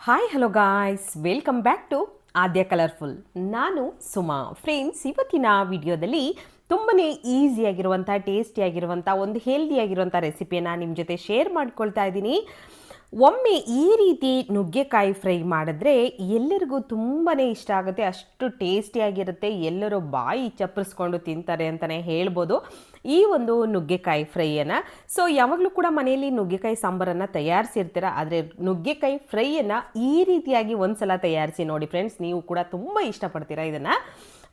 Hi hello guys, welcome back to Aadya colourful. ನಾನು Suma. Friends, ಇವತ್ತಿನ ವಿಡಿಯೋದಲ್ಲಿ ತುಂಬಾ ಈಸಿಯಾಗಿರುವಂಥ, ಟೇಸ್ಟಿಯಾಗಿರುವಂಥ, ಒಂದು ಹೆಲ್ದಿಯಾಗಿರುವಂಥ ರೆಸಿಪಿಯನ್ನು ನಿಮ್ಮ ಜೊತೆ ಶೇರ್ ಮಾಡ್ಕೊಳ್ತಾ ಇದ್ದೀನಿ. ಒಮ್ಮೆ ಈ ರೀತಿ ನುಗ್ಗೆಕಾಯಿ ಫ್ರೈ ಮಾಡಿದ್ರೆ ಎಲ್ಲರಿಗೂ ತುಂಬಾ ಇಷ್ಟ ಆಗುತ್ತೆ. ಅಷ್ಟು ಟೇಸ್ಟಿಯಾಗಿರುತ್ತೆ, ಎಲ್ಲರೂ ಬಾಯಿ ಚಪ್ಪರಿಸ್ಕೊಂಡು ತಿಂತಾರೆ ಅಂತಲೇ ಹೇಳ್ಬೋದು ಈ ಒಂದು ನುಗ್ಗೆಕಾಯಿ ಫ್ರೈಯನ್ನು. ಸೊ ಯಾವಾಗಲೂ ಕೂಡ ಮನೆಯಲ್ಲಿ ನುಗ್ಗೆಕಾಯಿ ಸಾಂಬಾರನ್ನು ತಯಾರಿಸಿರ್ತೀರ, ಆದರೆ ನುಗ್ಗೆಕಾಯಿ ಫ್ರೈಯನ್ನು ಈ ರೀತಿಯಾಗಿ ಒಂದ್ಸಲ ತಯಾರಿಸಿ ನೋಡಿ ಫ್ರೆಂಡ್ಸ್, ನೀವು ಕೂಡ ತುಂಬ ಇಷ್ಟಪಡ್ತೀರಾ ಇದನ್ನು.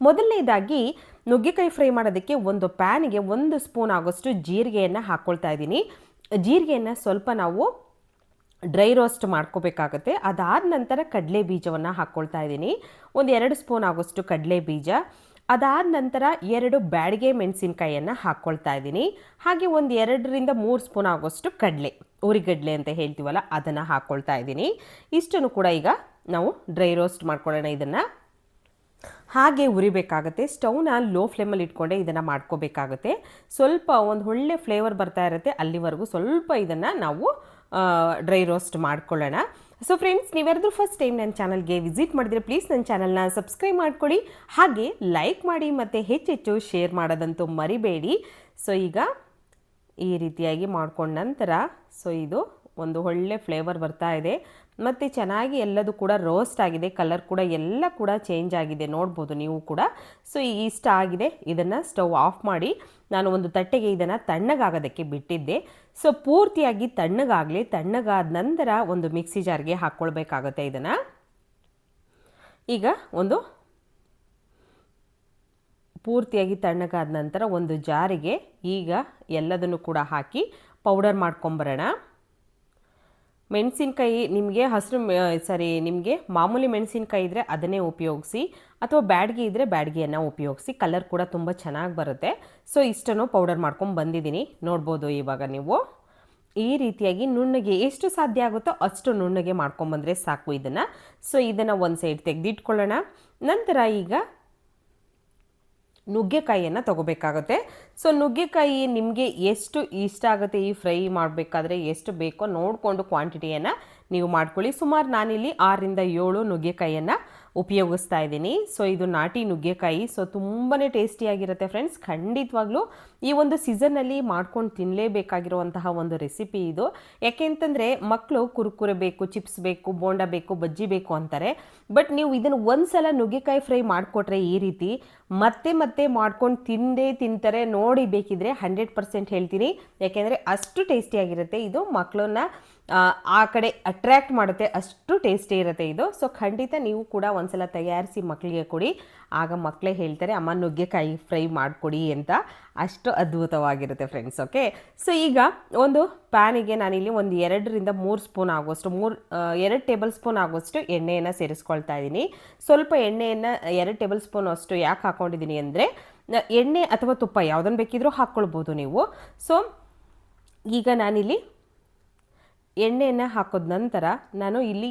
ಮೊದಲನೇದಾಗಿ ನುಗ್ಗೆಕಾಯಿ ಫ್ರೈ ಮಾಡೋದಕ್ಕೆ ಒಂದು ಪ್ಯಾನಿಗೆ 1 ಸ್ಪೂನ್ ಆಗೋಷ್ಟು ಜೀರಿಗೆಯನ್ನು ಹಾಕ್ಕೊಳ್ತಾ ಇದ್ದೀನಿ. ಜೀರಿಗೆಯನ್ನು ಸ್ವಲ್ಪ ನಾವು ಡ್ರೈ ರೋಸ್ಟ್ ಮಾಡ್ಕೋಬೇಕಾಗುತ್ತೆ. ಅದಾದ ನಂತರ ಕಡಲೆ ಬೀಜವನ್ನು ಹಾಕ್ಕೊಳ್ತಾ ಇದ್ದೀನಿ, ಒಂದು 2 ಸ್ಪೂನ್ ಆಗೋಷ್ಟು ಕಡಲೆ ಬೀಜ. ಅದಾದ ನಂತರ 2 ಬ್ಯಾಡಗೆ ಮೆಣಸಿನ್ಕಾಯಿಯನ್ನು ಹಾಕ್ಕೊಳ್ತಾ ಇದ್ದೀನಿ. ಹಾಗೆ ಒಂದು 2ರಿಂದ 3 ಸ್ಪೂನ್ ಆಗೋಷ್ಟು ಕಡಲೆ, ಉರಿಗಡಲೆ ಅಂತ ಹೇಳ್ತೀವಲ್ಲ, ಅದನ್ನು ಹಾಕ್ಕೊಳ್ತಾ ಇದ್ದೀನಿ. ಇಷ್ಟನ್ನು ಕೂಡ ಈಗ ನಾವು ಡ್ರೈ ರೋಸ್ಟ್ ಮಾಡ್ಕೊಳ್ಳೋಣ. ಇದನ್ನು ಹಾಗೆ ಉರಿಬೇಕಾಗುತ್ತೆ. ಸ್ಟವ್ನ ಲೋ ಫ್ಲೇಮಲ್ಲಿ ಇಟ್ಕೊಂಡೆ ಇದನ್ನು ಮಾಡ್ಕೋಬೇಕಾಗುತ್ತೆ. ಸ್ವಲ್ಪ ಒಂದು ಒಳ್ಳೆ ಫ್ಲೇವರ್ ಬರ್ತಾ ಇರುತ್ತೆ, ಅಲ್ಲಿವರೆಗೂ ಸ್ವಲ್ಪ ಇದನ್ನು ನಾವು ಡ್ರೈ ರೋಸ್ಟ್ ಮಾಡ್ಕೊಳ್ಳೋಣ. ಸೊ ಫ್ರೆಂಡ್ಸ್, ನೀವ್ಯಾರಾದ್ರೂ ಫಸ್ಟ್ ಟೈಮ್ ನನ್ನ ಚಾನಲ್ಗೆ ವಿಸಿಟ್ ಮಾಡಿದರೆ ಪ್ಲೀಸ್ ನನ್ನ ಚಾನಲ್ನ ಸಬ್ಸ್ಕ್ರೈಬ್ ಮಾಡ್ಕೊಳ್ಳಿ, ಹಾಗೆ ಲೈಕ್ ಮಾಡಿ ಮತ್ತು ಹೆಚ್ಚೆಚ್ಚು ಶೇರ್ ಮಾಡೋದಂತೂ ಮರಿಬೇಡಿ. ಸೊ ಈಗ ಈ ರೀತಿಯಾಗಿ ಮಾಡ್ಕೊಂಡ ನಂತರ ಸೊ ಇದು ಒಂದು ಒಳ್ಳೆ ಫ್ಲೇವರ್ ಬರ್ತಾ ಇದೆ ಮತ್ತು ಚೆನ್ನಾಗಿ ಎಲ್ಲದು ಕೂಡ ರೋಸ್ಟ್ ಆಗಿದೆ, ಕಲರ್ ಕೂಡ ಎಲ್ಲ ಕೂಡ ಚೇಂಜ್ ಆಗಿದೆ, ನೋಡ್ಬೋದು ನೀವು ಕೂಡ. ಸೊ ಇಷ್ಟ ಆಗಿದೆ. ಇದನ್ನು ಸ್ಟವ್ ಆಫ್ ಮಾಡಿ ನಾನು ಒಂದು ತಟ್ಟೆಗೆ ಇದನ್ನು ತಣ್ಣಗಾಗೋದಕ್ಕೆ ಬಿಟ್ಟಿದ್ದೆ. ಸೊ ಪೂರ್ತಿಯಾಗಿ ತಣ್ಣಗಾಗಲಿ. ತಣ್ಣಗಾದ ನಂತರ ಒಂದು ಮಿಕ್ಸಿ ಜಾರ್ಗೆ ಹಾಕ್ಕೊಳ್ಬೇಕಾಗುತ್ತೆ ಇದನ್ನು. ಈಗ ಒಂದು ಪೂರ್ತಿಯಾಗಿ ತಣ್ಣಗಾದ ನಂತರ ಒಂದು ಜಾರಿಗೆ ಈಗ ಎಲ್ಲದನ್ನು ಕೂಡ ಹಾಕಿ ಪೌಡರ್ ಮಾಡ್ಕೊಂಬರೋಣ. ಮೆಣಸಿನ್ಕಾಯಿ ನಿಮಗೆ ನಿಮಗೆ ಮಾಮೂಲಿ ಮೆಣಸಿನ್ಕಾಯಿ ಇದ್ದರೆ ಅದನ್ನೇ ಉಪಯೋಗಿಸಿ, ಅಥವಾ ಬ್ಯಾಡಗಿ ಇದ್ದರೆ ಬ್ಯಾಡಗಿಯನ್ನು ಉಪಯೋಗಿಸಿ, ಕಲರ್ ಕೂಡ ತುಂಬ ಚೆನ್ನಾಗಿ ಬರುತ್ತೆ. ಸೊ ಇಷ್ಟನ್ನು ಪೌಡರ್ ಮಾಡ್ಕೊಂಡು ಬಂದಿದ್ದೀನಿ, ನೋಡ್ಬೋದು ಇವಾಗ ನೀವು. ಈ ರೀತಿಯಾಗಿ ನುಣ್ಣಗೆ ಎಷ್ಟು ಸಾಧ್ಯ ಆಗುತ್ತೋ ಅಷ್ಟು ನುಣ್ಣಗೆ ಮಾಡ್ಕೊಂಬಂದರೆ ಸಾಕು ಇದನ್ನು. ಸೊ ಇದನ್ನು ಒಂದು ಸೈಡ್ ತೆಗೆದಿಟ್ಕೊಳ್ಳೋಣ. ನಂತರ ಈಗ ನುಗ್ಗೆಕಾಯಿಯನ್ನು ತೊಗೋಬೇಕಾಗುತ್ತೆ. ಸೊ ನುಗ್ಗೆಕಾಯಿ ನಿಮಗೆ ಎಷ್ಟು ಇಷ್ಟ ಆಗುತ್ತೆ ಈ ಫ್ರೈ ಮಾಡಬೇಕಾದ್ರೆ, ಎಷ್ಟು ಬೇಕೋ ನೋಡಿಕೊಂಡು ಕ್ವಾಂಟಿಟಿಯನ್ನು ನೀವು ಮಾಡ್ಕೊಳ್ಳಿ. ಸುಮಾರು ನಾನಿಲ್ಲಿ 6ರಿಂದ 7 ನುಗ್ಗೆಕಾಯಿಯನ್ನು ಉಪಯೋಗಿಸ್ತಾ ಇದ್ದೀನಿ. ಸೊ ಇದು ನಾಟಿ ನುಗ್ಗೆಕಾಯಿ. ಸೊ ತುಂಬಾ ಟೇಸ್ಟಿಯಾಗಿರುತ್ತೆ ಫ್ರೆಂಡ್ಸ್. ಖಂಡಿತವಾಗ್ಲೂ ಈ ಒಂದು ಸೀಸನ್ನಲ್ಲಿ ಮಾಡ್ಕೊಂಡು ತಿನ್ನಲೇಬೇಕಾಗಿರುವಂತಹ ಒಂದು ರೆಸಿಪಿ ಇದು. ಯಾಕೆಂತಂದರೆ ಮಕ್ಕಳು ಕುರುಕುರೆ ಬೇಕು, ಚಿಪ್ಸ್ ಬೇಕು, ಬೋಂಡ ಬೇಕು, ಬಜ್ಜಿ ಬೇಕು ಅಂತಾರೆ. ಬಟ್ ನೀವು ಇದನ್ನು ಒಂದು ಸಲ ನುಗ್ಗೆಕಾಯಿ ಫ್ರೈ ಮಾಡಿಕೊಟ್ರೆ ಈ ರೀತಿ ಮತ್ತೆ ಮತ್ತೆ ಮಾಡ್ಕೊಂಡು ತಿಂತಾರೆ ನೋಡಿ. ಬೇಕಿದ್ರೆ 100% ಹೇಳ್ತೀನಿ, ಯಾಕೆಂದರೆ ಅಷ್ಟು ಟೇಸ್ಟಿಯಾಗಿರುತ್ತೆ ಇದು. ಮಕ್ಕಳನ್ನ ಆ ಕಡೆ ಅಟ್ರ್ಯಾಕ್ಟ್ ಮಾಡುತ್ತೆ, ಅಷ್ಟು ಟೇಸ್ಟಿ ಇರುತ್ತೆ ಇದು. ಸೊ ಖಂಡಿತ ನೀವು ಕೂಡ ಒಂದ್ಸಲ ತಯಾರಿಸಿ ಮಕ್ಕಳಿಗೆ ಕೊಡಿ, ಆಗ ಮಕ್ಕಳೇ ಹೇಳ್ತಾರೆ ಅಮ್ಮ ನುಗ್ಗೆಕಾಯಿ ಫ್ರೈ ಮಾಡಿಕೊಡಿ ಅಂತ. ಅಷ್ಟು ಅದ್ಭುತವಾಗಿರುತ್ತೆ ಫ್ರೆಂಡ್ಸ್. ಓಕೆ, ಸೊ ಈಗ ಒಂದು ಪ್ಯಾನಿಗೆ ನಾನಿಲ್ಲಿ ಒಂದು 2ರಿಂದ 3 ಸ್ಪೂನ್ ಆಗೋಷ್ಟು 2 ಟೇಬಲ್ ಸ್ಪೂನ್ ಆಗೋಷ್ಟು ಎಣ್ಣೆಯನ್ನು ಸೇರಿಸ್ಕೊಳ್ತಾ ಇದ್ದೀನಿ. ಸ್ವಲ್ಪ ಎಣ್ಣೆಯನ್ನು 2 ಟೇಬಲ್ ಸ್ಪೂನ್ ಅಷ್ಟು ಯಾಕೆ ಹಾಕ್ಕೊಂಡಿದ್ದೀನಿ ಅಂದರೆ, ಎಣ್ಣೆ ಅಥವಾ ತುಪ್ಪ ಯಾವುದನ್ನು ಬೇಕಿದ್ರೂ ಹಾಕ್ಕೊಳ್ಬೋದು ನೀವು. ಸೊ ಈಗ ನಾನಿಲ್ಲಿ ಎಣ್ಣೆಯನ್ನು ಹಾಕೋದ ನಂತರ ನಾನು ಇಲ್ಲಿ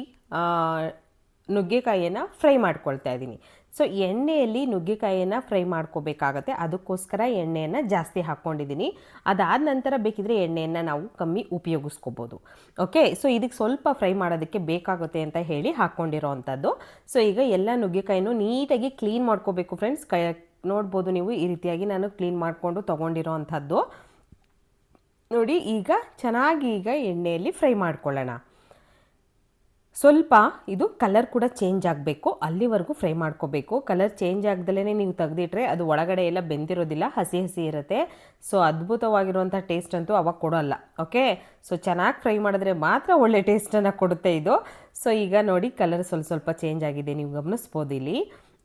ನುಗ್ಗೆಕಾಯಿಯನ್ನು ಫ್ರೈ ಮಾಡ್ಕೊಳ್ತಾ ಇದ್ದೀನಿ. ಸೊ ಎಣ್ಣೆಯಲ್ಲಿ ನುಗ್ಗೆಕಾಯಿಯನ್ನು ಫ್ರೈ ಮಾಡ್ಕೋಬೇಕಾಗತ್ತೆ, ಅದಕ್ಕೋಸ್ಕರ ಎಣ್ಣೆಯನ್ನು ಜಾಸ್ತಿ ಹಾಕ್ಕೊಂಡಿದ್ದೀನಿ. ಅದಾದ ನಂತರ ಬೇಕಿದ್ರೆ ಎಣ್ಣೆಯನ್ನು ನಾವು ಕಮ್ಮಿ ಉಪಯೋಗಿಸ್ಕೋಬೋದು. ಓಕೆ, ಸೊ ಇದಕ್ಕೆ ಸ್ವಲ್ಪ ಫ್ರೈ ಮಾಡೋದಕ್ಕೆ ಬೇಕಾಗುತ್ತೆ ಅಂತ ಹೇಳಿ ಹಾಕ್ಕೊಂಡಿರೋ ಅಂಥದ್ದು. ಸೊ ಈಗ ಎಲ್ಲ ನುಗ್ಗೆಕಾಯಿನೂ ನೀಟಾಗಿ ಕ್ಲೀನ್ ಮಾಡ್ಕೋಬೇಕು ಫ್ರೆಂಡ್ಸ್. ನೋಡ್ಬೋದು ನೀವು, ಈ ರೀತಿಯಾಗಿ ನಾನು ಕ್ಲೀನ್ ಮಾಡಿಕೊಂಡು ತೊಗೊಂಡಿರೋ ಅಂಥದ್ದು ನೋಡಿ. ಈಗ ಚೆನ್ನಾಗಿ ಈಗ ಎಣ್ಣೆಯಲ್ಲಿ ಫ್ರೈ ಮಾಡ್ಕೊಳ್ಳೋಣ. ಸ್ವಲ್ಪ ಇದು ಕಲರ್ ಕೂಡ ಚೇಂಜ್ ಆಗಬೇಕು, ಅಲ್ಲಿವರೆಗೂ ಫ್ರೈ ಮಾಡ್ಕೋಬೇಕು. ಕಲರ್ ಚೇಂಜ್ ಆಗದಲ್ಲೇ ನೀವು ತೆಗೆದಿಟ್ರೆ ಅದು ಒಳಗಡೆ ಎಲ್ಲ ಬೆಂದಿರೋದಿಲ್ಲ, ಹಸಿ ಹಸಿ ಇರುತ್ತೆ. ಸೊ ಅದ್ಭುತವಾಗಿರುವಂಥ ಟೇಸ್ಟ್ ಅಂತೂ ಅವಾಗ ಕೊಡೋಲ್ಲ. ಓಕೆ, ಸೊ ಚೆನ್ನಾಗಿ ಫ್ರೈ ಮಾಡಿದ್ರೆ ಮಾತ್ರ ಒಳ್ಳೆ ಟೇಸ್ಟನ್ನು ಕೊಡುತ್ತೆ ಇದು. ಸೊ ಈಗ ನೋಡಿ, ಕಲರ್ ಸ್ವಲ್ಪ ಚೇಂಜ್ ಆಗಿದೆ, ನೀವು ಗಮನಿಸ್ಬೋದು ಇಲ್ಲಿ.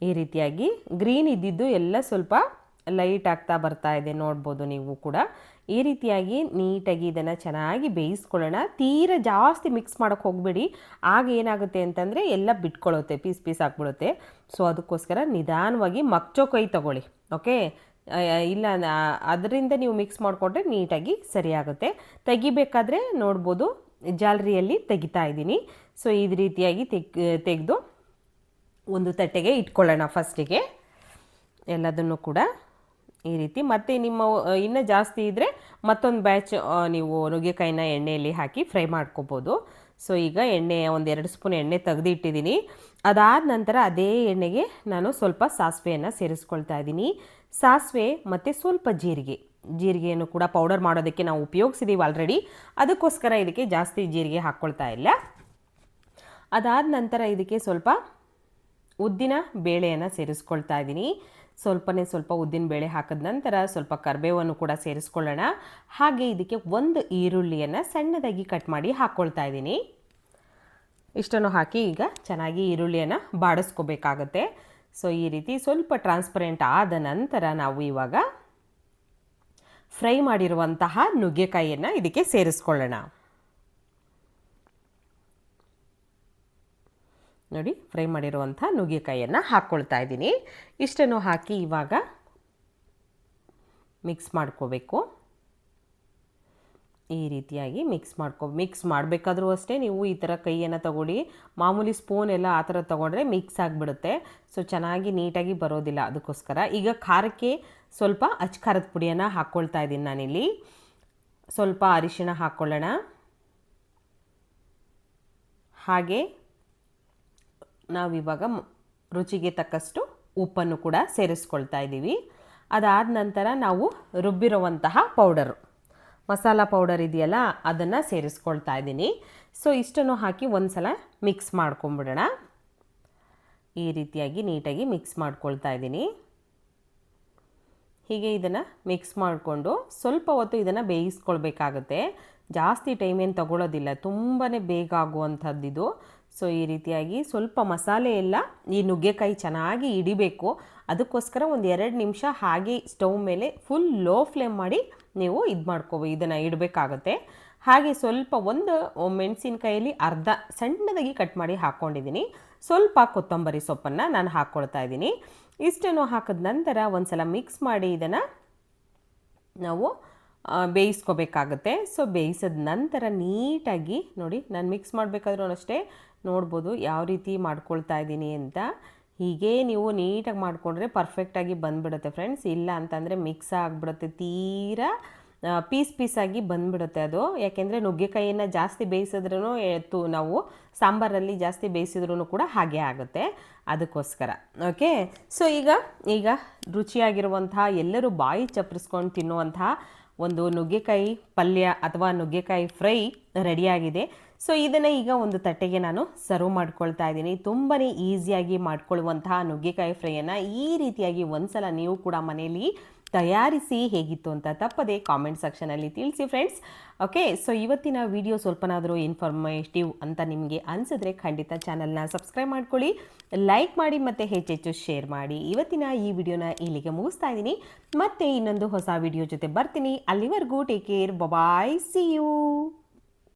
ಈ ರೀತಿಯಾಗಿ ಗ್ರೀನ್ ಇದ್ದಿದ್ದು ಎಲ್ಲ ಸ್ವಲ್ಪ ಲೈಟ್ ಆಗ್ತಾ ಬರ್ತಾ ಇದೆ, ನೋಡ್ಬೋದು ನೀವು ಕೂಡ. ಈ ರೀತಿಯಾಗಿ ನೀಟಾಗಿ ಇದನ್ನು ಚೆನ್ನಾಗಿ ಬೇಯಿಸ್ಕೊಳ್ಳೋಣ. ತೀರಾ ಜಾಸ್ತಿ ಮಿಕ್ಸ್ ಮಾಡೋಕ್ಕೆ ಹೋಗಬೇಡಿ, ಆಗ ಏನಾಗುತ್ತೆ ಅಂತಂದರೆ ಎಲ್ಲ ಬಿಟ್ಕೊಳ್ಳುತ್ತೆ, ಪೀಸ್ ಆಗಿಬಿಡುತ್ತೆ. ಸೊ ಅದಕ್ಕೋಸ್ಕರ ನಿಧಾನವಾಗಿ ಮಗ್ಚೋ ಕೈ ತಗೊಳ್ಳಿ. ಓಕೆ, ಇಲ್ಲ ಅದರಿಂದ ನೀವು ಮಿಕ್ಸ್ ಮಾಡಿಕೊಂಡ್ರೆ ನೀಟಾಗಿ ಸರಿಯಾಗುತ್ತೆ. ತೆಗಿಬೇಕಾದ್ರೆ ನೋಡ್ಬೋದು ಜಾಲರಿಯಲ್ಲಿ ತೆಗಿತಾ ಇದ್ದೀನಿ. ಸೊ ಈ ರೀತಿಯಾಗಿ ತೆಗೆದು ಒಂದು ತಟ್ಟೆಗೆ ಇಟ್ಕೊಳ್ಳೋಣ ಫಸ್ಟಿಗೆ ಎಲ್ಲದನ್ನು ಕೂಡ ಈ ರೀತಿ. ಮತ್ತು ನಿಮ್ಮ ಇನ್ನೂ ಜಾಸ್ತಿ ಇದ್ದರೆ ಮತ್ತೊಂದು ಬ್ಯಾಚ್ ನೀವು ನುಗ್ಗೆಕಾಯಿನ ಎಣ್ಣೆಯಲ್ಲಿ ಹಾಕಿ ಫ್ರೈ ಮಾಡ್ಕೋಬೋದು. ಸೊ ಈಗ ಎಣ್ಣೆ ಒಂದು 2 ಸ್ಪೂನ್ ಎಣ್ಣೆ ತೆಗೆದು ಇಟ್ಟಿದ್ದೀನಿ. ಅದಾದ ನಂತರ ಅದೇ ಎಣ್ಣೆಗೆ ನಾನು ಸ್ವಲ್ಪ ಸಾಸಿವೆಯನ್ನು ಸೇರಿಸ್ಕೊಳ್ತಾ ಇದ್ದೀನಿ. ಸಾಸಿವೆ ಮತ್ತು ಸ್ವಲ್ಪ ಜೀರಿಗೆಯನ್ನು ಕೂಡ ಪೌಡರ್ ಮಾಡೋದಕ್ಕೆ ನಾವು ಉಪಯೋಗಿಸಿದ್ದೀವಿ ಆಲ್ರೆಡಿ, ಅದಕ್ಕೋಸ್ಕರ ಇದಕ್ಕೆ ಜಾಸ್ತಿ ಜೀರಿಗೆ ಹಾಕ್ಕೊಳ್ತಾ ಇಲ್ಲ. ಅದಾದ ನಂತರ ಇದಕ್ಕೆ ಸ್ವಲ್ಪ ಉದ್ದಿನ ಬೇಳೆಯನ್ನು ಸೇರಿಸ್ಕೊಳ್ತಾ ಇದ್ದೀನಿ. ಸ್ವಲ್ಪ ಉದ್ದಿನ ಬೇಳೆ ಹಾಕಿದ ನಂತರ ಸ್ವಲ್ಪ ಕರಿಬೇವನ್ನು ಕೂಡ ಸೇರಿಸ್ಕೊಳ್ಳೋಣ. ಹಾಗೆ ಇದಕ್ಕೆ ಒಂದು ಈರುಳ್ಳಿಯನ್ನು ಸಣ್ಣದಾಗಿ ಕಟ್ ಮಾಡಿ ಹಾಕ್ಕೊಳ್ತಾ ಇದ್ದೀನಿ. ಇಷ್ಟನ್ನು ಹಾಕಿ ಈಗ ಚೆನ್ನಾಗಿ ಈರುಳ್ಳಿಯನ್ನು ಬಾಡಿಸ್ಕೋಬೇಕಾಗತ್ತೆ. ಸೊ ಈ ರೀತಿ ಸ್ವಲ್ಪ ಟ್ರಾನ್ಸ್ಪರೆಂಟ್ ಆದ ನಂತರ ನಾವು ಇವಾಗ ಫ್ರೈ ಮಾಡಿರುವಂತಹ ನುಗ್ಗೆಕಾಯಿಯನ್ನು ಇದಕ್ಕೆ ಸೇರಿಸ್ಕೊಳ್ಳೋಣ. ನೋಡಿ, ಫ್ರೈ ಮಾಡಿರುವಂಥ ನುಗ್ಗೆಕಾಯಿಯನ್ನು ಹಾಕ್ಕೊಳ್ತಾ ಇದ್ದೀನಿ. ಇಷ್ಟನ್ನು ಹಾಕಿ ಇವಾಗ ಮಿಕ್ಸ್ ಮಾಡ್ಕೋಬೇಕು. ಈ ರೀತಿಯಾಗಿ ಮಿಕ್ಸ್ ಮಾಡಬೇಕಾದ್ರೂ ಅಷ್ಟೇ ನೀವು ಈ ಥರ ಕೈಯನ್ನು ತಗೊಳ್ಳಿ. ಮಾಮೂಲಿ ಸ್ಪೂನ್ ಎಲ್ಲ ಆ ಥರ ತೊಗೊಂಡ್ರೆ ಮಿಕ್ಸ್ ಆಗಿಬಿಡುತ್ತೆ. ಸೊ ಚೆನ್ನಾಗಿ ನೀಟಾಗಿ ಬರೋದಿಲ್ಲ. ಅದಕ್ಕೋಸ್ಕರ ಈಗ ಖಾರಕ್ಕೆ ಸ್ವಲ್ಪ ಅಚ್ಕಾರದ ಪುಡಿಯನ್ನು ಹಾಕ್ಕೊಳ್ತಾ ಇದ್ದೀನಿ ನಾನಿಲ್ಲಿ. ಸ್ವಲ್ಪ ಅರಿಶಿಣ ಹಾಕ್ಕೊಳ್ಳೋಣ. ಹಾಗೆ ನಾವಿವಾಗ ರುಚಿಗೆ ತಕ್ಕಷ್ಟು ಉಪ್ಪನ್ನು ಕೂಡ ಸೇರಿಸ್ಕೊಳ್ತಾ ಇದ್ದೀವಿ. ಅದಾದ ನಂತರ ನಾವು ರುಬ್ಬಿರುವಂತಹ ಮಸಾಲ ಪೌಡರ್ ಇದೆಯಲ್ಲ ಅದನ್ನು ಸೇರಿಸ್ಕೊಳ್ತಾ ಇದ್ದೀನಿ. ಸೊ ಇಷ್ಟನ್ನು ಹಾಕಿ ಒಂದು ಸಲ ಮಿಕ್ಸ್ ಮಾಡ್ಕೊಂಬಿಡೋಣ. ಈ ರೀತಿಯಾಗಿ ನೀಟಾಗಿ ಮಿಕ್ಸ್ ಮಾಡ್ಕೊಳ್ತಾ ಇದ್ದೀನಿ. ಹೀಗೆ ಇದನ್ನು ಮಿಕ್ಸ್ ಮಾಡಿಕೊಂಡು ಸ್ವಲ್ಪ ಹೊತ್ತು ಇದನ್ನು ಬೇಯಿಸ್ಕೊಳ್ಬೇಕಾಗುತ್ತೆ. ಜಾಸ್ತಿ ಟೈಮ್ ಏನು ತಗೊಳ್ಳೋದಿಲ್ಲ, ತುಂಬಾ ಬೇಗ ಆಗುವಂಥದ್ದಿದು. ಸೊ ಈ ರೀತಿಯಾಗಿ ಸ್ವಲ್ಪ ಮಸಾಲೆ ಎಲ್ಲ ಈ ನುಗ್ಗೆಕಾಯಿ ಚೆನ್ನಾಗಿ ಹಿಡಿಬೇಕು. ಅದಕ್ಕೋಸ್ಕರ ಒಂದು 2 ನಿಮಿಷ ಹಾಗೆ ಸ್ಟವ್ ಮೇಲೆ ಫುಲ್ ಲೋ ಫ್ಲೇಮ್ ಮಾಡಿ ನೀವು ಇದನ್ನು ಇಡಬೇಕಾಗತ್ತೆ. ಹಾಗೆ ಸ್ವಲ್ಪ ಒಂದು ಮೆಣಸಿನಕಾಯಲ್ಲಿ ಅರ್ಧ ಸಣ್ಣದಾಗಿ ಕಟ್ ಮಾಡಿ ಹಾಕ್ಕೊಂಡಿದ್ದೀನಿ. ಸ್ವಲ್ಪ ಕೊತ್ತಂಬರಿ ಸೊಪ್ಪನ್ನು ನಾನು ಹಾಕ್ಕೊಳ್ತಾ ಇದ್ದೀನಿ. ಇಷ್ಟನ್ನು ಹಾಕಿದ ನಂತರ ಒಂದು ಸಲ ಮಿಕ್ಸ್ ಮಾಡಿ ಇದನ್ನು ನಾವು ಬೇಯಿಸ್ಕೋಬೇಕಾಗತ್ತೆ. ಸೊ ಬೇಯಿಸಿದ ನಂತರ ನೀಟಾಗಿ ನೋಡಿ, ನಾನು ಮಿಕ್ಸ್ ಮಾಡಬೇಕಾದ್ರೂ ಅಷ್ಟೇ ನೋಡ್ಬೋದು ಯಾವ ರೀತಿ ಮಾಡ್ಕೊಳ್ತಾ ಇದ್ದೀನಿ ಅಂತ. ಹೀಗೆ ನೀವು ನೀಟಾಗಿ ಮಾಡಿಕೊಂಡ್ರೆ ಪರ್ಫೆಕ್ಟಾಗಿ ಬಂದುಬಿಡುತ್ತೆ ಫ್ರೆಂಡ್ಸ್. ಇಲ್ಲ ಅಂತಂದರೆ ಮಿಕ್ಸ್ ಆಗಿಬಿಡುತ್ತೆ, ತೀರಾ ಪೀಸಾಗಿ ಬಂದುಬಿಡುತ್ತೆ ಅದು. ಯಾಕೆಂದರೆ ನುಗ್ಗೆಕಾಯಿಯನ್ನು ಜಾಸ್ತಿ ಬೇಯಿಸಿದ್ರೂ ನಾವು ಸಾಂಬಾರಲ್ಲಿ ಜಾಸ್ತಿ ಬೇಯಿಸಿದ್ರೂ ಕೂಡ ಹಾಗೆ ಆಗುತ್ತೆ. ಅದಕ್ಕೋಸ್ಕರ ಓಕೆ. ಸೊ ಈಗ ರುಚಿಯಾಗಿರುವಂತಹ ಎಲ್ಲರೂ ಬಾಯಿ ಚಪ್ಪರಿಸ್ಕೊಂಡು ತಿನ್ನುವಂತಹ ಒಂದು ನುಗ್ಗೆಕಾಯಿ ಪಲ್ಯ ಅಥವಾ ನುಗ್ಗೆಕಾಯಿ ಫ್ರೈ ರೆಡಿಯಾಗಿದೆ. ಸೊ ಇದನ್ನು ಈಗ ಒಂದು ತಟ್ಟೆಗೆ ನಾನು ಸರ್ವ್ ಮಾಡ್ಕೊಳ್ತಾ ಇದ್ದೀನಿ. ತುಂಬಾ ಈಸಿಯಾಗಿ ಮಾಡ್ಕೊಳ್ಳುವಂತಹ ನುಗ್ಗೆಕಾಯಿ ಫ್ರೈಯನ್ನು ಈ ರೀತಿಯಾಗಿ ಒಂದ್ಸಲ ನೀವು ಕೂಡ ಮನೆಯಲ್ಲಿ ತಯಾರಿಸಿ ಹೇಗಿತ್ತು ಅಂತ ತಪ್ಪದೆ ಕಾಮೆಂಟ್ ಸೆಕ್ಷನಲ್ಲಿ ತಿಳಿಸಿ ಫ್ರೆಂಡ್ಸ್. ಓಕೆ, ಸೊ ಇವತ್ತಿನ ವಿಡಿಯೋ ಸ್ವಲ್ಪನಾದರೂ ಇನ್ಫಾರ್ಮೇಟಿವ್ ಅಂತ ನಿಮಗೆ ಅನಿಸಿದ್ರೆ ಖಂಡಿತ ಚಾನಲ್ನ ಸಬ್ಸ್ಕ್ರೈಬ್ ಮಾಡ್ಕೊಳ್ಳಿ, ಲೈಕ್ ಮಾಡಿ ಮತ್ತು ಹೆಚ್ಚೆಚ್ಚು ಶೇರ್ ಮಾಡಿ. ಇವತ್ತಿನ ಈ ವಿಡಿಯೋನ ಇಲ್ಲಿಗೆ ಮುಗಿಸ್ತಾ ಇದ್ದೀನಿ. ಮತ್ತೆ ಇನ್ನೊಂದು ಹೊಸ ವಿಡಿಯೋ ಜೊತೆ ಬರ್ತೀನಿ. ಅಲ್ಲಿವರೆಗೂ take care, bye, see you.